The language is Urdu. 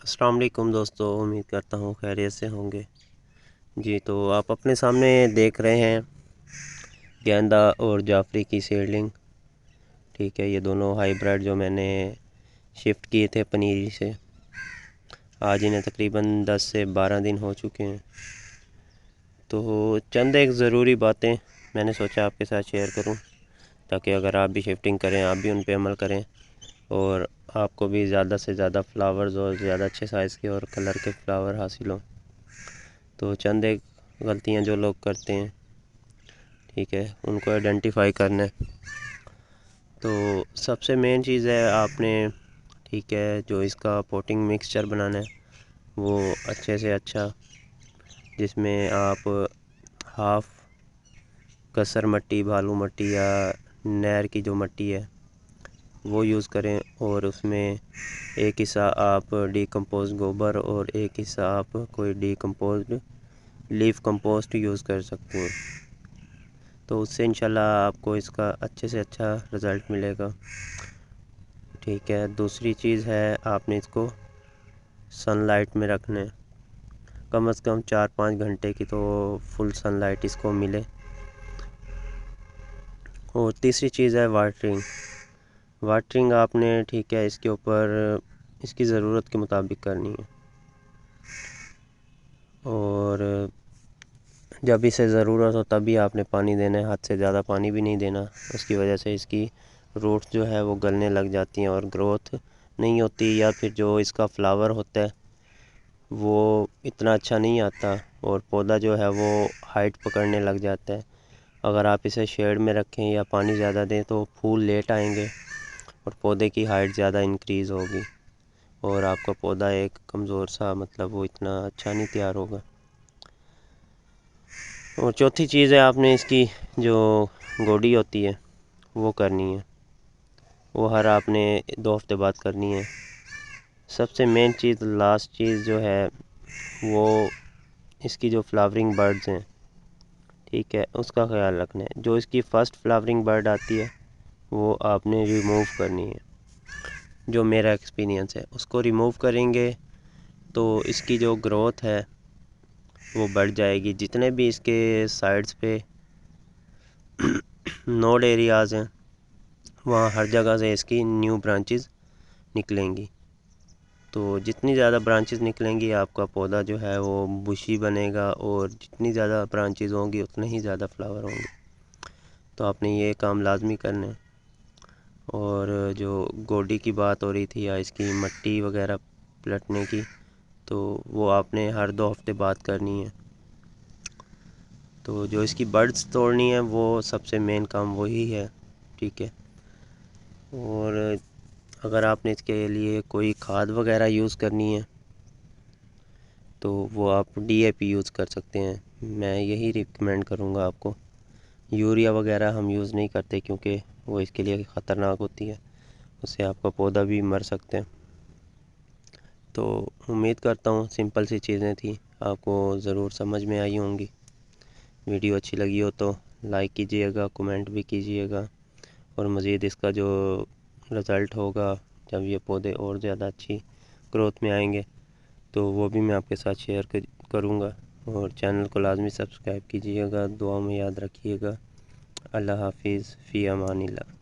السلام علیکم دوستو، امید کرتا ہوں خیریت سے ہوں گے جی۔ تو آپ اپنے سامنے دیکھ رہے ہیں گیندا اور جعفری کی سیڈلنگ، ٹھیک ہے۔ یہ دونوں ہائیبریڈ جو میں نے شفٹ کیے تھے پنیری سے، آج انہیں تقریباً 10 سے 12 دن ہو چکے ہیں۔ تو چند ایک ضروری باتیں میں نے سوچا آپ کے ساتھ شیئر کروں، تاکہ اگر آپ بھی شفٹنگ کریں، آپ بھی ان پہ عمل کریں اور آپ کو بھی زیادہ سے زیادہ فلاورز اور زیادہ اچھے سائز کے اور کلر کے فلاور حاصل ہوں۔ تو چند ایک غلطیاں جو لوگ کرتے ہیں، ٹھیک ہے، ان کو آئیڈینٹیفائی کرنا ہے۔ تو سب سے مین چیز ہے آپ نے، ٹھیک ہے، جو اس کا پوٹنگ مکسچر بنانا ہے وہ اچھے سے اچھا، جس میں آپ ہاف کسر مٹی، بھالو مٹی یا نہر کی جو مٹی ہے وہ یوز کریں، اور اس میں ایک حصہ آپ ڈی کمپوز گوبر اور ایک حصہ آپ کوئی decomposed leaf compost use کر سکتے ہیں۔ تو اس سے انشاءاللہ آپ کو اس کا اچھے سے اچھا رزلٹ ملے گا، ٹھیک ہے۔ دوسری چیز ہے آپ نے اس کو سن لائٹ میں رکھنا ہے، کم از کم 4-5 گھنٹے کی تو فل سن لائٹ اس کو ملے۔ اور تیسری چیز ہے واٹرنگ آپ نے، ٹھیک ہے، اس کے اوپر اس کی ضرورت کے مطابق کرنی ہے، اور جب اسے ضرورت ہو تبھی آپ نے پانی دینا ہے، حد سے زیادہ پانی بھی نہیں دینا۔ اس کی وجہ سے اس کی روٹ جو ہے وہ گلنے لگ جاتی ہیں اور گروتھ نہیں ہوتی، یا پھر جو اس کا فلاور ہوتا ہے وہ اتنا اچھا نہیں آتا، اور پودا جو ہے وہ ہائٹ پکڑنے لگ جاتا ہے۔ اگر آپ اسے شیڈ میں رکھیں یا پانی زیادہ دیں تو پھول لیٹ آئیں گے اور پودے کی ہائٹ زیادہ انکریز ہوگی، اور آپ کا پودا ایک کمزور سا، مطلب وہ اتنا اچھا نہیں تیار ہوگا۔ اور چوتھی چیز ہے آپ نے اس کی جو گوڈی ہوتی ہے وہ کرنی ہے، وہ ہر آپ نے 2 ہفتے بعد کرنی ہے۔ سب سے مین چیز، لاسٹ چیز جو ہے وہ اس کی جو فلاورنگ برڈز ہیں، ٹھیک ہے، اس کا خیال رکھنا ہے۔ جو اس کی فرسٹ فلاورنگ برڈ آتی ہے وہ آپ نے ریموو کرنی ہے، جو میرا ایکسپیرینس ہے۔ اس کو ریموو کریں گے تو اس کی جو گروتھ ہے وہ بڑھ جائے گی۔ جتنے بھی اس کے سائڈز پہ نوڈ ایریاز ہیں وہاں ہر جگہ سے اس کی نیو برانچز نکلیں گی۔ تو جتنی زیادہ برانچز نکلیں گی آپ کا پودا جو ہے وہ بشی بنے گا، اور جتنی زیادہ برانچز ہوں گی اتنے ہی زیادہ فلاور ہوں گے۔ تو آپ نے یہ کام لازمی کرنا ہے۔ اور جو گوڈی کی بات ہو رہی تھی یا اس کی مٹی وغیرہ پلٹنے کی، تو وہ آپ نے ہر 2 ہفتے بعد کرنی ہے۔ تو جو اس کی برڈز توڑنی ہے وہ سب سے مین کام وہی ہے، ٹھیک ہے۔ اور اگر آپ نے اس کے لیے کوئی کھاد وغیرہ یوز کرنی ہے تو وہ آپ ڈی اے پی یوز کر سکتے ہیں، میں یہی ریکمینڈ کروں گا آپ کو۔ یوریا وغیرہ ہم یوز نہیں کرتے کیونکہ وہ اس کے لیے خطرناک ہوتی ہے، اس سے آپ کا پودا بھی مر سکتے ہیں۔ تو امید کرتا ہوں سمپل سی چیزیں تھیں، آپ کو ضرور سمجھ میں آئی ہوں گی۔ ویڈیو اچھی لگی ہو تو لائک کیجئے گا، کومنٹ بھی کیجئے گا، اور مزید اس کا جو رزلٹ ہوگا جب یہ پودے اور زیادہ اچھی گروتھ میں آئیں گے تو وہ بھی میں آپ کے ساتھ شیئر کروں گا۔ اور چینل کو لازمی سبسکرائب کیجئے گا، دعاؤں میں یاد رکھیے گا۔ اللہ حافظ، فی امان اللہ۔